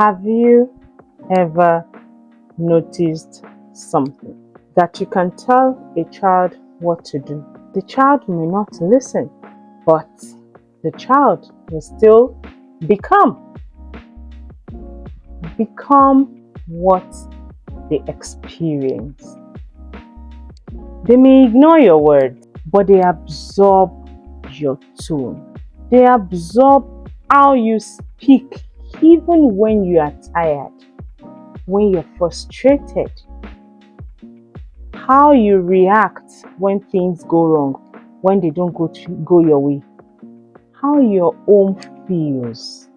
Have you ever noticed something? That you can tell a child what to do. The child may not listen, but the child will still become what they experience. They may ignore your words, but they absorb your tone. They absorb how you speak, even when you are tired, when you're frustrated, how you react when things go wrong, when they don't go your way, how your home feels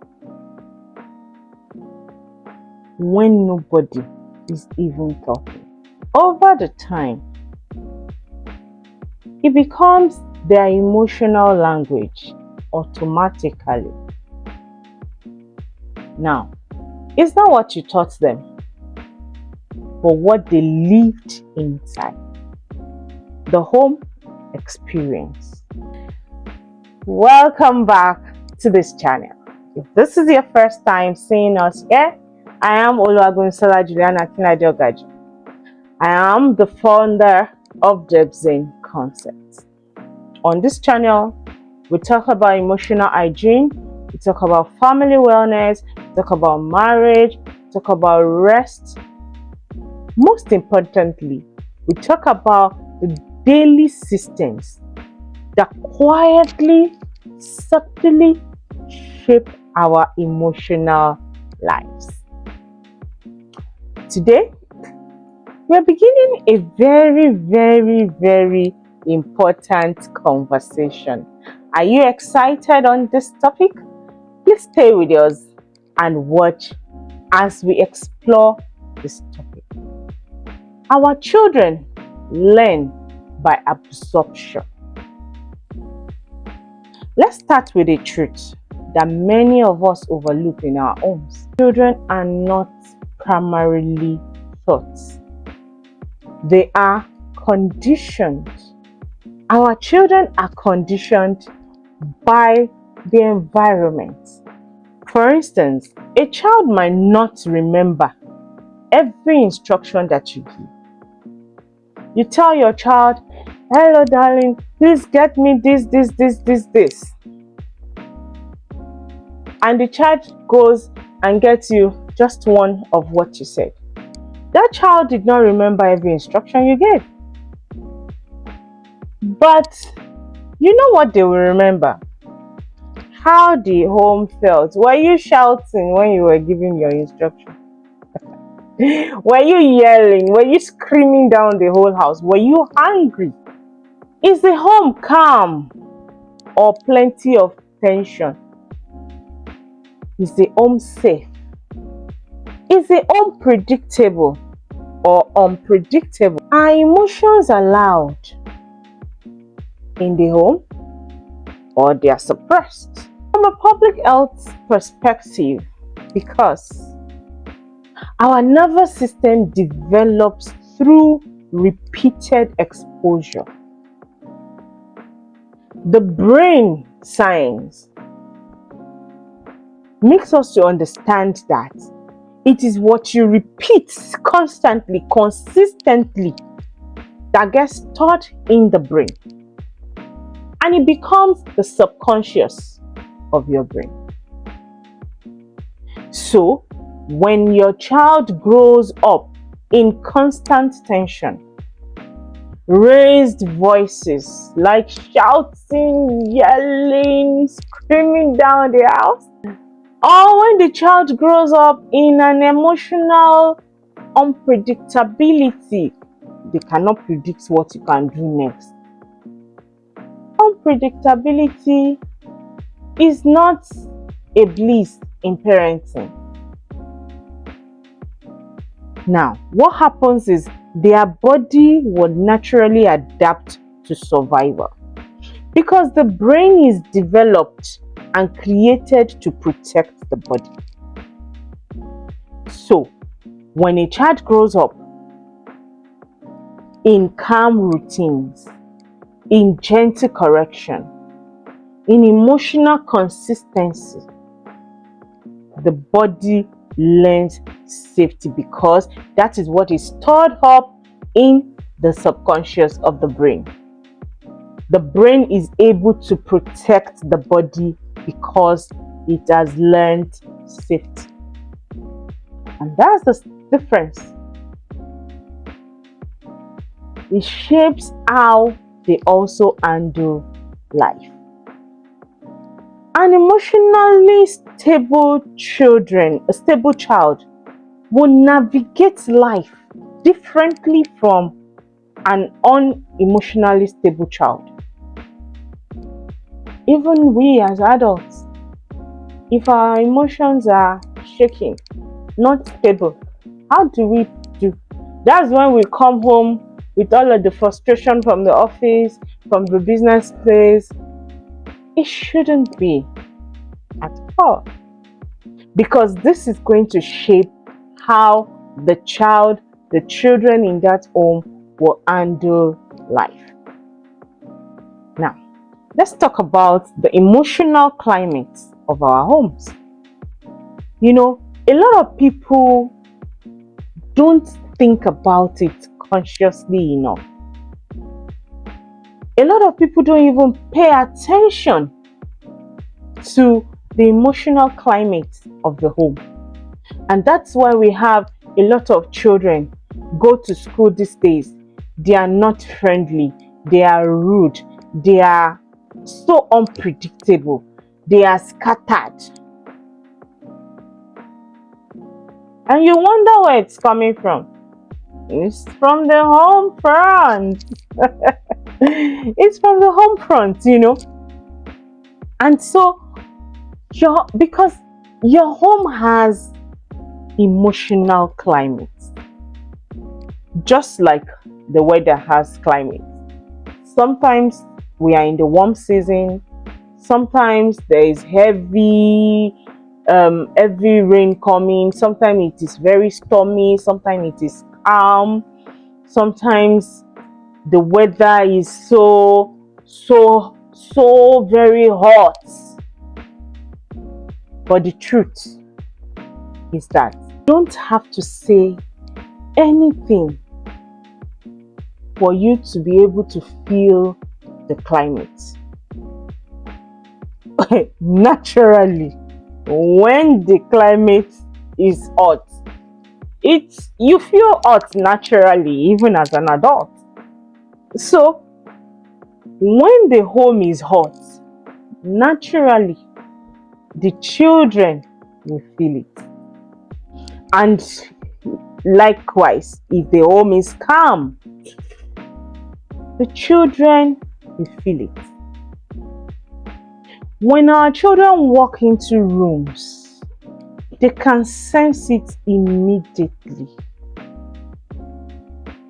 when nobody is even talking. Over the time, it becomes their emotional language automatically. Now, it's not what you taught them, but what they lived inside. The home experience. Welcome back to this channel. If this is your first time seeing us here, I am Akinlade-Ogaji. I am the founder of Debzin Concepts. On this channel, we talk about emotional hygiene, we talk about family wellness, we talk about marriage, we talk about rest. Most importantly, we talk about the daily systems that quietly, subtly shape our emotional lives. Today, we're beginning a very important conversation. Are you excited on this topic? Please stay with us and watch as we explore this topic. Our children learn by absorption. Let's start with a truth that many of us overlook in our homes. Children are not primarily taught. They are conditioned. Our children are conditioned by the environment. For instance, a child might not remember every instruction that you give. You tell your child, "Hello darling, please get me this. And the child goes and gets you just one of what you said. That child did not remember every instruction you gave. But you know what they will remember? How the home felt. Were you shouting when you were giving your instruction? Were you yelling? Were you screaming down the whole house? Were you angry? Is the home calm or plenty of tension? Is the home safe? Is the home predictable or unpredictable? Are emotions allowed in the home or they are suppressed? From a public health perspective, because our nervous system develops through repeated exposure. The brain science makes us to understand that it is what you repeat constantly, consistently, that gets stored in the brain. And it becomes the subconscious of your brain. So, when your child grows up in constant tension, raised voices like shouting, yelling, screaming down the house, or when the child grows up in an emotional unpredictability, they cannot predict what you can do next. Unpredictability is not a bliss in parenting. Now, what happens is their body would naturally adapt to survival because the brain is developed and created to protect the body. So, when a child grows up in calm routines, in gentle correction, in emotional consistency, the body learns safety, because that is what is stored up in the subconscious of the brain. The brain is able to protect the body because it has learned safety. And that's the difference. It shapes how they also handle life. An emotionally stable child will navigate life differently from an unemotionally stable child. Even we as adults, if our emotions are shaking, not stable, how do we do? That's when we come home with all of the frustration from the office, from the business place. It shouldn't be at all, because this is going to shape how the children in that home will handle life. Now, let's talk about the emotional climate of our homes. A lot of people don't think about it consciously enough. A lot of people don't even pay attention to the emotional climate of the home. And that's why we have a lot of children go to school these days. They are not friendly, they are rude, they are so unpredictable, they are scattered. And you wonder where it's coming from. It's from the home front. It's from the home front, And so, because your home has emotional climate, just like the weather has climate. Sometimes we are in the warm season, sometimes there is heavy rain coming, sometimes it is very stormy, sometimes it is calm, sometimes the weather is so very hot. But the truth is that you don't have to say anything for you to be able to feel the climate. Naturally, when the climate is hot, you feel hot naturally, even as an adult. So when the home is hot, naturally the children will feel it. And likewise, if the home is calm, the children will feel it. When our children walk into rooms, they can sense it immediately.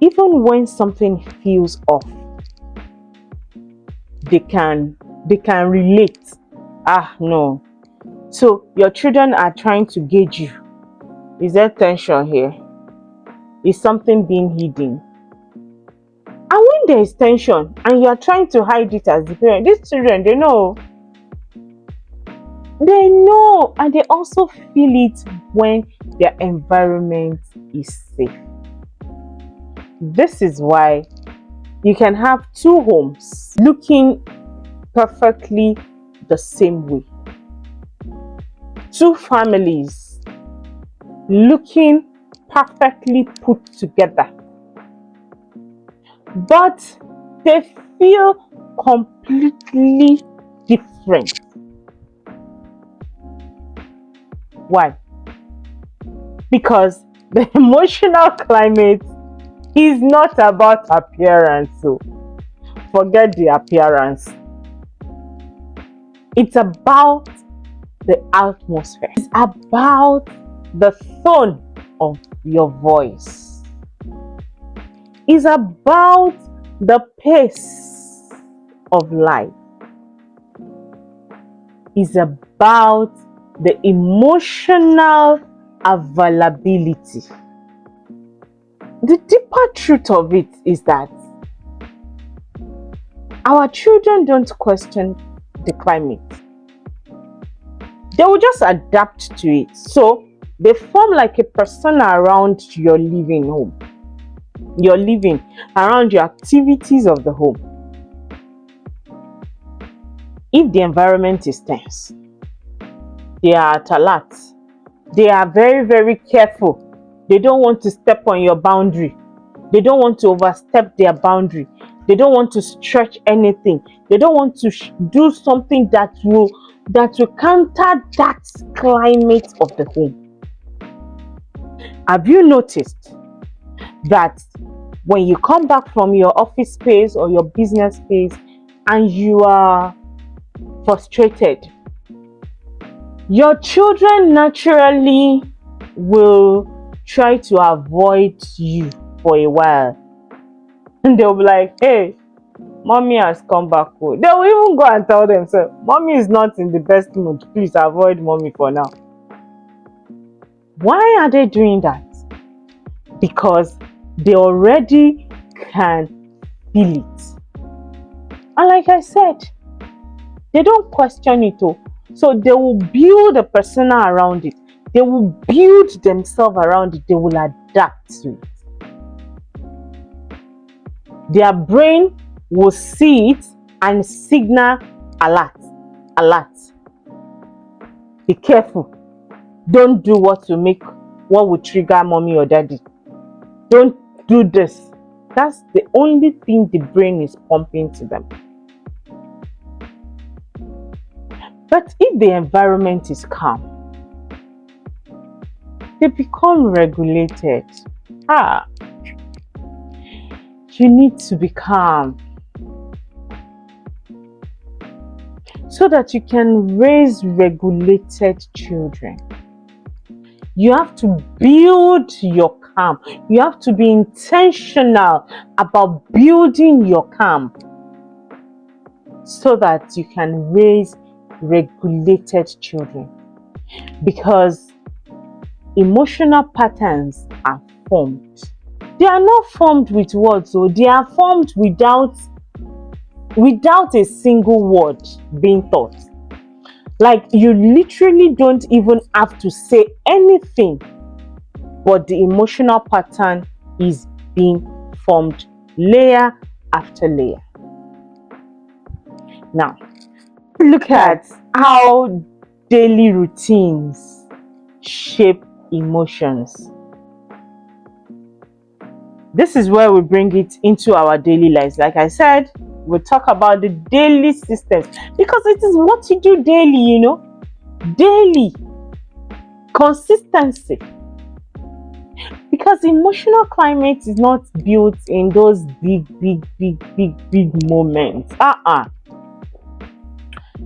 Even when something feels off, they can relate. No. So your children are trying to gauge you. Is there tension here? Is something being hidden? And when there is tension and you are trying to hide it as the parent, these children, they know, and they also feel it when their environment is safe. This is why you can have two homes looking perfectly the same way. Two families looking perfectly put together, but they feel completely different. Why? Because the emotional climate is not about appearance. So forget the appearance. It's about the atmosphere. It's about the tone of your voice. It's about the pace of life. It's about the emotional availability. The deeper truth of it is that our children don't question the climate. They will just adapt to it. So They form like a persona around your living home. Your living, around your activities of the home. If the environment is tense, they are at alert. They are very, very careful. They don't want to step on your boundary. They don't want to overstep their boundary. They don't want to stretch anything. They don't want to do something that will counter that climate of the home. Have you noticed that when you come back from your office space or your business space and you are frustrated, your children naturally will try to avoid you for a while, and they'll be like, hey, mommy has come back home. They will even go and tell themselves, mommy is not in the best mood, please avoid mommy for now. Why are they doing that? Because they already can feel it. And like I said, they don't question it all. So they will build a persona around it. They will build themselves around it. They will adapt to it. Their brain will see it and signal alert, alert. Be careful. Don't do what will trigger mommy or daddy. Don't do this. That's the only thing the brain is pumping to them. But if the environment is calm, they become regulated. You need to be calm so that you can raise regulated children. You have to build your calm. You have to be intentional about building your calm so that you can raise regulated children. Because emotional patterns are formed. They are not formed with words, so they are formed without a single word being taught. Like, you literally don't even have to say anything, but the emotional pattern is being formed layer after layer. Now, look at how daily routines shape emotions. This is where we bring it into our daily lives. Like I said, we'll talk about the daily systems because it is what you do daily, daily consistency. Because emotional climate is not built in those big moments.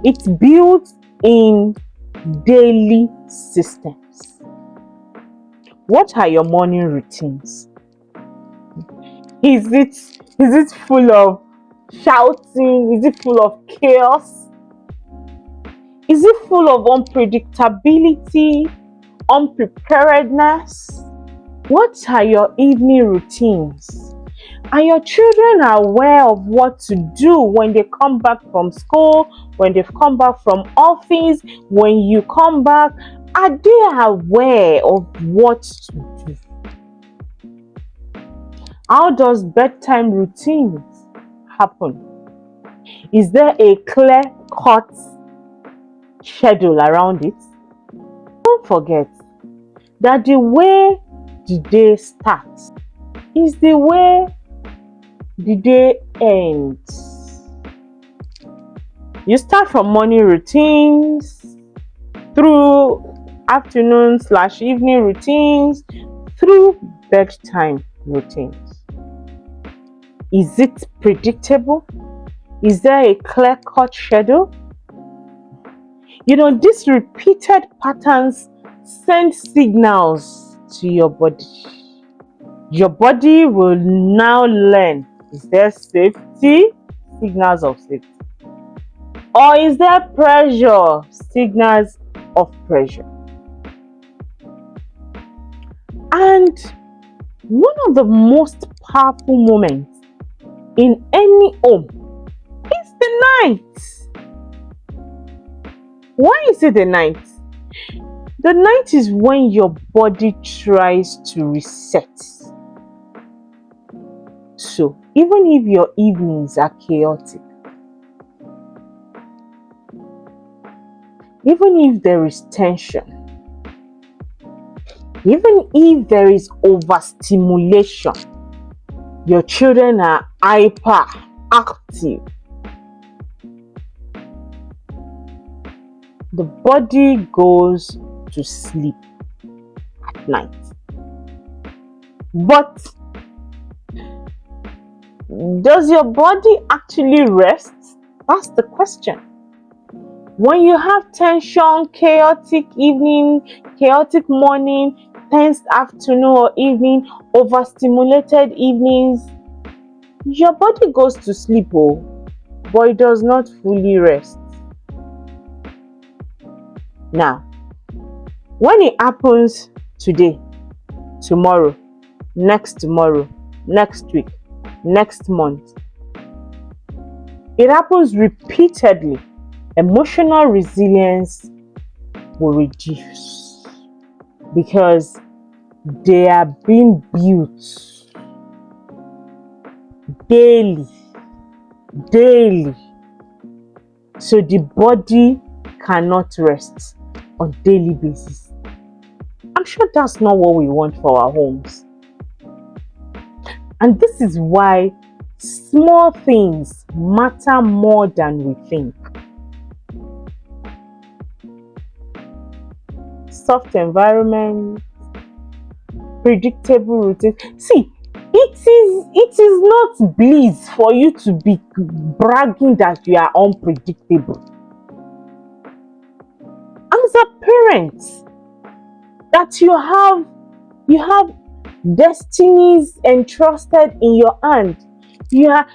It's built in daily systems. What are your morning routines? Is it full of shouting? Is it full of chaos? Is it full of unpredictability, unpreparedness? What are your evening routines? Are your children aware of what to do when they come back from school, when they've come back from office, when you come back? Are they aware of what to do? How does bedtime routines happen? Is there a clear-cut schedule around it? Don't forget that the way the day starts is the way the day ends. You start from morning routines through afternoon/evening routines through bedtime routines. Is it predictable? Is there a clear-cut schedule? These repeated patterns send signals to your body. Your body will now learn, is there safety? Signals of safety. Or is there pressure? Signals of pressure. And one of the most powerful moments in any home is the night. Why is it the night? The night is when your body tries to reset. So even if your evenings are chaotic, even if there is tension, even if there is overstimulation, your children are hyperactive, the body goes to sleep at night. But does your body actually rest? That's the question. When you have tension, chaotic evening, chaotic morning, tense afternoon or evening, overstimulated evenings, your body goes to sleep, but it does not fully rest. Now, when it happens today, tomorrow, next week, next month, it happens repeatedly, emotional resilience will reduce because they are being built daily. So the body cannot rest on daily basis. I'm sure that's not what we want for our homes. And this is why small things matter more than we think. Soft environment, predictable routine. See, it is not bliss for you to be bragging that you are unpredictable. As a parent, that you have destinies entrusted in your hand. You are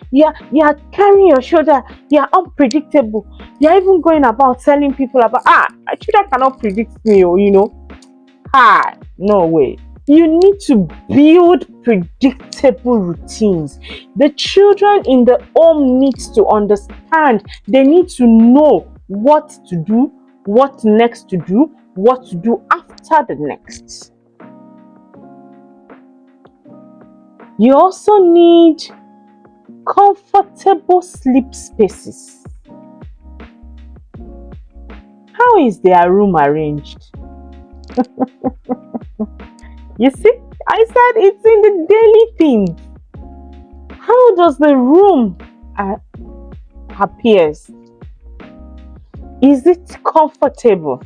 carrying your shoulder. You are unpredictable. You are even going about telling people about my children cannot predict me, no way. You need to build predictable routines. The children in the home needs to understand. They need to know what to do, what next to do, what to do after the next. You also need comfortable sleep spaces. How is their room arranged? You see, I said it's in the daily things. How does the room appears? Is it comfortable?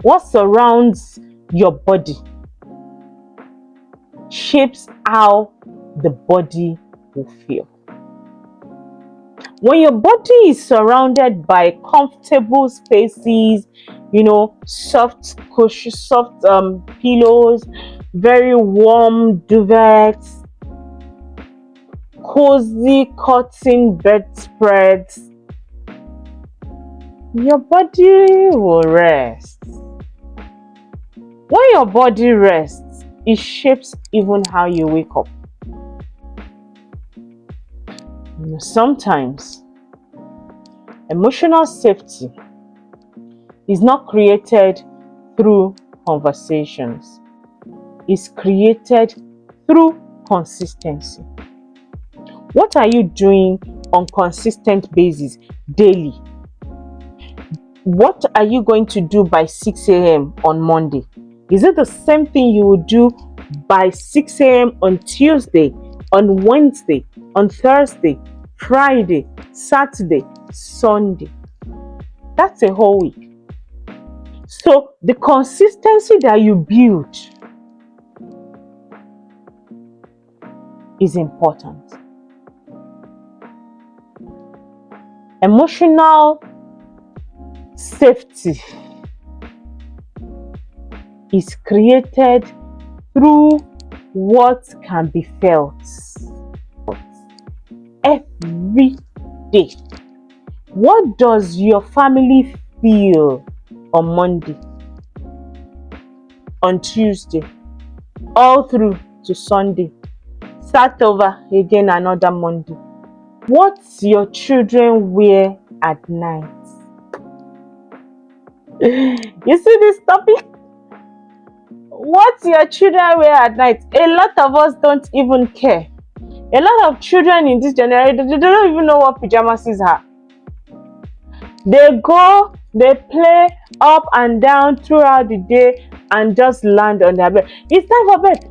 What surrounds your body shapes how the body will feel. When your body is surrounded by comfortable spaces, soft cushions, soft pillows, very warm duvets, cozy cotton bedspreads, your body will rest. When your body rests, it shapes even how you wake up. Sometimes emotional safety is not created through conversations. It's created through consistency. What are you doing on consistent basis daily? What are you going to do by 6 a.m. on Monday? Is it the same thing you will do by 6 a.m. on Tuesday, on Wednesday, on Thursday, Friday, Saturday, Sunday? That's a whole week. So the consistency that you build is important. Emotional safety is created through what can be felt every day. What does your family feel on Monday, on Tuesday, all through to Sunday? Start over again another Monday. What your children wear at night? You see this topic? What your children wear at night? A lot of us don't even care. A lot of children in this generation, they don't even know what pajamas are. They go, they play up and down throughout the day and just land on their bed. It's time for bed.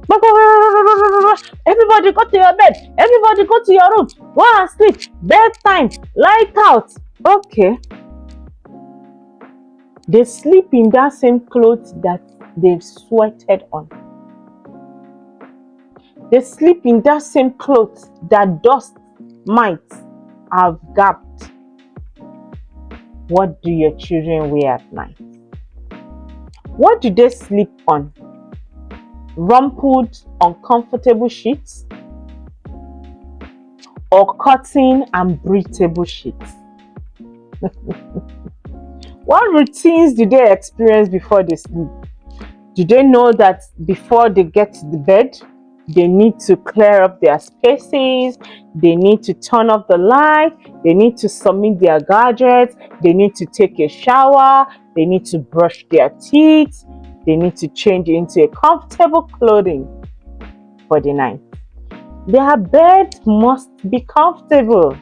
Everybody go to your bed. Everybody go to your room. Go and sleep. Bedtime. Light out. Okay. They sleep in that same clothes that they've sweated on. They sleep in that same clothes that dust might have gapped. What do your children wear at night? What do they sleep on? Rumpled, uncomfortable sheets? Or cotton and breathable sheets? What routines do they experience before they sleep? Do they know that before they get to the bed, they need to clear up their spaces, they need to turn off the light, they need to submit their gadgets, they need to take a shower, they need to brush their teeth, they need to change into a comfortable clothing for the night. Their bed must be comfortable.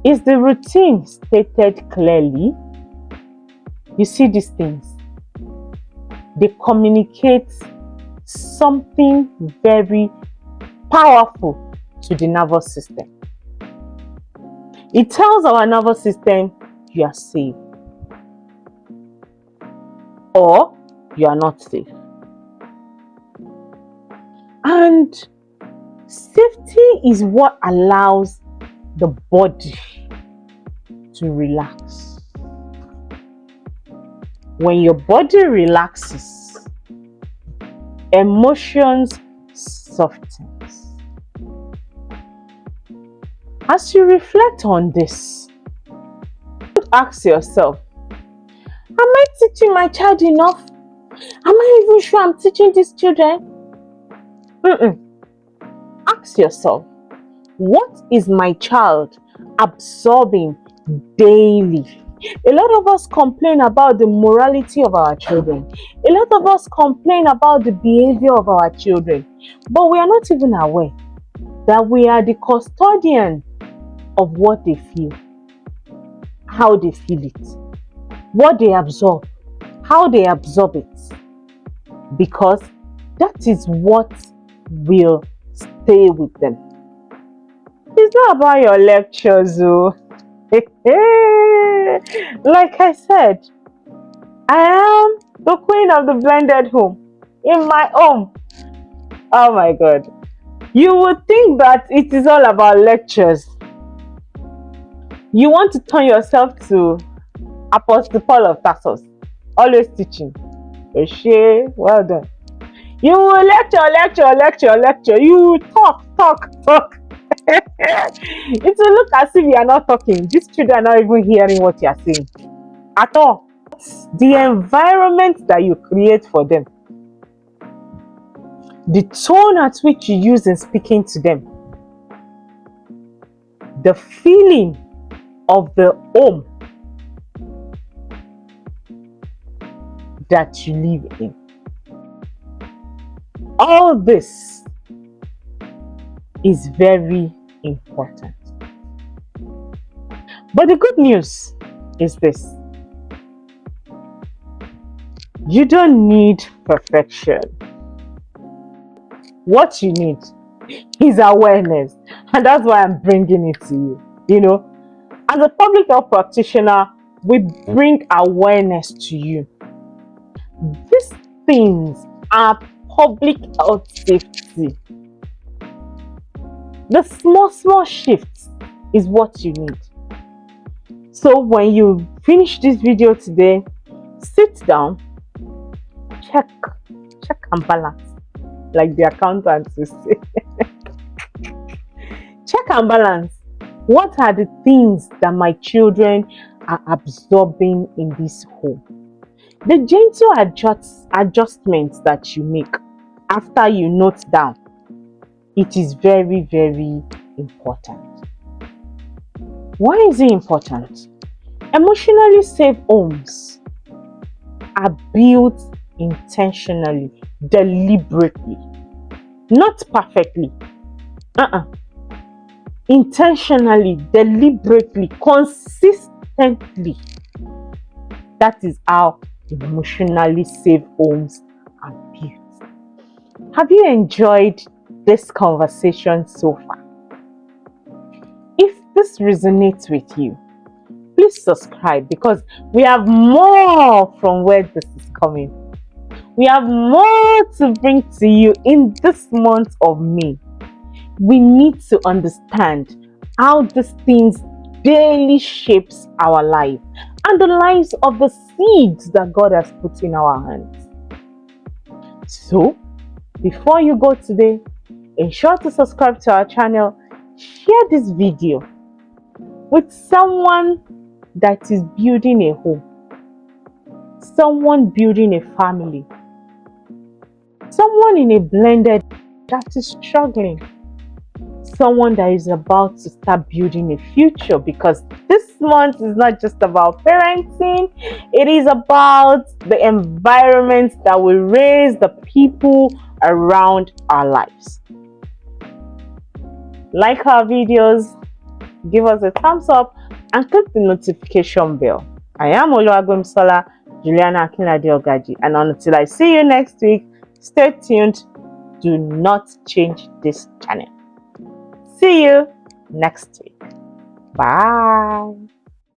Is the routine stated clearly? You see these things? They communicate something very powerful to the nervous system. It tells our nervous system you are safe or you are not safe. And safety is what allows the body to relax. When your body relaxes, emotions softens. As you reflect on this, ask yourself, am I teaching my child enough? Am I even sure I'm teaching these children? Ask yourself, what is my child absorbing daily? A lot of us complain about the morality of our children. A lot of us complain about the behavior of our children. But we are not even aware that we are the custodian of what they feel, how they feel it, what they absorb, how they absorb it. Because that is what will stay with them. It's not about your lectures, though. Like I said, I am the queen of the blended home. In my home, oh my God, you would think that it is all about lectures. You want to turn yourself to Apostle Paul of Tarsus, always teaching. Oshe, well done. You will lecture. You talk. It will look as if you are not talking. These children are not even hearing what you are saying at all. The environment that you create for them, the tone at which you use in speaking to them, the feeling of the home that you live in. All this is very important. But the good news is this: you don't need perfection. What you need is awareness, and that's why I'm bringing it to you. You know, as a public health practitioner, we bring awareness to you. These things are public health safety. The small shifts is what you need. So when you finish this video today, sit down, check and balance, like the accountant will say. Check and balance. What are the things that my children are absorbing in this home? The gentle adjustments that you make after you note down, it is very, very important. Why is it important? Emotionally safe homes are built intentionally, deliberately, not perfectly. Intentionally, deliberately, consistently. That is how emotionally safe homes are built. Have you enjoyed this conversation so far? If this resonates with you, please subscribe because we have more from where this is coming. We have more to bring to you in this month of May. We need to understand how these things daily shapes our life and the lives of the seeds that God has put in our hands. So, before you go today, ensure to subscribe to our channel, share this video with someone that is building a home, someone building a family, someone in a blended that is struggling, someone that is about to start building a future, because this month is not just about parenting, it is about the environment that will raise the people around our lives. Like our videos, give us a thumbs up and click the notification bell. I am Oluwagbemisola Juliana Akinlade-Ogaji, and until I see you next week, stay tuned. Do not change this channel. See you next week. Bye.